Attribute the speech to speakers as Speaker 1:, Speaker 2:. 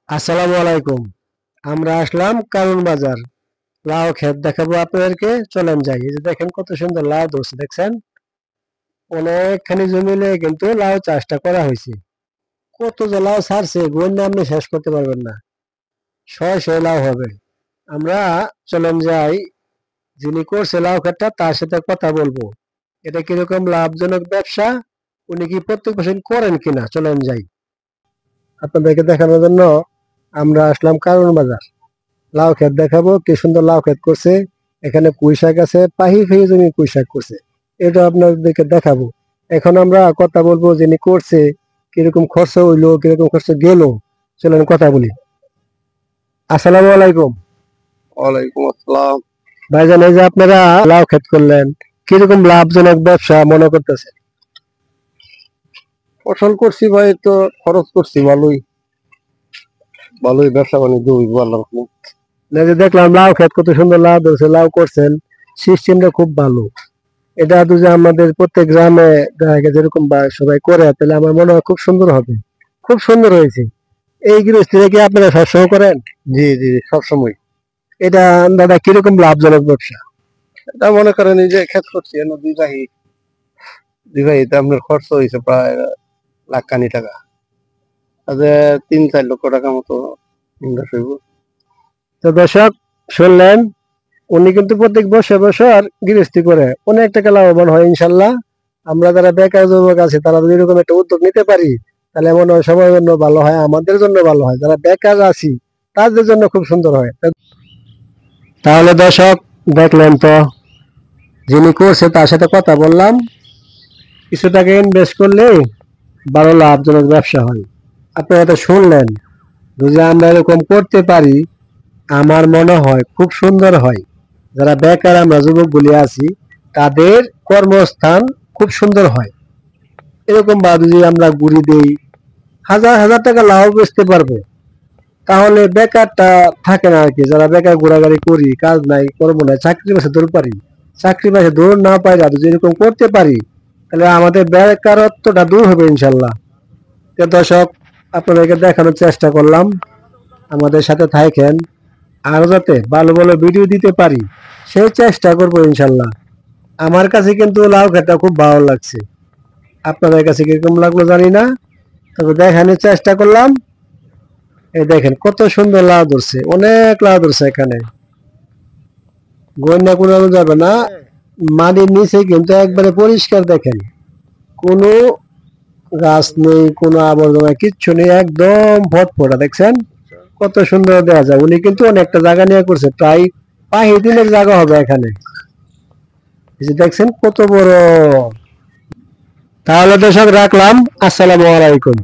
Speaker 1: আসসালামু আলাইকুম। আমরা আসলাম কারণ বাজার। লাউ ক্ষেত দেখাবো আপনাদেরকে, চলেন যাই। এই যে দেখেন কত সুন্দর লাউ ধরছে, দেখছেন? অনেকখানি জমি নিয়ে কিন্তু লাউ চাষটা করা হয়েছে। কত যে লাউ ছাড়ছে গুণ আপনি শেষ করতে পারবেন না। শয়ে শয়ে লাউ হবে। আমরা চলেন যাই, যিনি করছে লাউ ক্ষেতটা তার সাথে কথা বলবো। এটা কিরকম লাভজনক ব্যবসা, উনি কি প্রত্যেক বছর করেন কিনা, চলেন যাই। আপনাদেরকে দেখানোর জন্য আমরা আসলাম কারণ বাজার। লাউ ক্ষেত দেখাবো, কি সুন্দর লাউ ক্ষেত করছে। এখানে পুঁই শাক আছে, পাহি ফেয়ে জমি পুঁই শাক করছে। এটা আপনাদেরকে দেখাবো। এখন আমরা কথা বলবো যিনি করছে, কিরকম খরচ হইলো, কিরকম খরচ গেল, চলেন কথা বলি। আসসালামু আলাইকুম।
Speaker 2: ওয়ালাইকুম আসসালাম।
Speaker 1: ভাইজান, এই যে আপনারা লাউ ক্ষেত করলেন, কিরকম লাভজনক ব্যবসা মনে করতেছে?
Speaker 2: ফসল করছি ভাই, তো খরচ করছি ভালোই ভালোই, ব্যবসা বাণিজ্য হইব আল্লাহর রহমতে।
Speaker 1: এই যে দেখলাম লাউ ক্ষেত কত সুন্দর লাউ ধরছে, লাউ করছেন, সিস্টেমটা খুব ভালো। এটা তো যে আমাদের প্রত্যেক গ্রামে দেখা গেছে এরকম বা সবাই করে, তাহলে আমার মনে হয় খুব সুন্দর হবে। খুব সুন্দর হয়েছে। এই গৃহস্থিরা কি আপনারা সবসময় করেন?
Speaker 2: জি জি, সবসময়।
Speaker 1: এটা দাদা কিরকম লাভজনক ব্যবসা?
Speaker 2: এটা মনে করেন এই যে ক্ষেত করছি এনে দুই ভাইতে আপনার খরচ হয়েছে প্রায় লাখ খানি টাকা। তাতে 3-4 লক্ষ টাকা মতো ইনভেস্ট হইব।
Speaker 1: তো দর্শক, শুনলেন, উনি কিন্তু প্রত্যেক বছর বছর গৃহস্থী করে অনেক টাকা লাভবান হয় ইনশাল্লাহ। আমরা যারা বেকার যুবক আছি তারা যদি এরকম একটা উদ্যোগ নিতে পারি, তাহলে মনে হয় সবার জন্য ভালো হয়, আমাদের জন্য ভালো হয়, যারা বেকার আছি তাদের জন্য খুব সুন্দর হয়। তাহলে দর্শক, দেখলেন তো, যিনি করছে তার সাথে কথা বললাম। কিছু টাকা ইনভেস্ট করলে ভালো লাভজনক ব্যবসা হয়। আপনারা তো শুনলেন, যদি আমরা এরকম করতে পারি, আমার মনে হয় খুব সুন্দর হয়। যারা বেকার আমরা যুবকগুলি আছি, তাদের কর্মস্থান খুব সুন্দর হয়। এরকম ভাবে যদি আমরা ঘুরি দেই, হাজার হাজার টাকা লাভ বেচতে পারবো। তাহলে বেকারটা থাকে না আর কি। যারা বেকার ঘোরাঘুরি করি, কাজ নাই, কর্ম নাই, চাকরি বাসে দৌড় পারি, চাকরি বাসে দৌড় না পাই, যদি এরকম করতে পারি, তাহলে আমাদের বেকারত্বটা দূর হবে ইনশাল্লাহ। তো দর্শক, আপনাদেরকে দেখানোর চেষ্টা করলাম, আমাদের সাথে থাকেন। আরো যাতে ভালো ভালো ভিডিও দিতে পারি সেই চেষ্টা করবো ইনশাল্লাহ। আমার কাছে কিন্তু লাউ খেতে খুব ভালো লাগছে। আপনাদের কাছে কিরকম লাগলো জানি না, তবে দেখানোর চেষ্টা করলাম। এই দেখেন কত সুন্দর লাউ ধরছে, অনেক লাউ ধরছে এখানে, গন্যা কুড়ানো যাবে না। মাটির নিচে কিন্তু একবারে পরিষ্কার, দেখেন কোনো গাছ নেই, কোনো আবর্জনা কিচ্ছু নেই, একদম ফটফটা, দেখছেন কত সুন্দর দেখা যায়। উনি কিন্তু অনেকটা জায়গা নিয়ে করছে, প্রায় 5 দিনের জায়গা হবে এখানে। এই যে দেখছেন কত বড়। তাহলে দর্শক রাখলাম, আসসালামু আলাইকুম।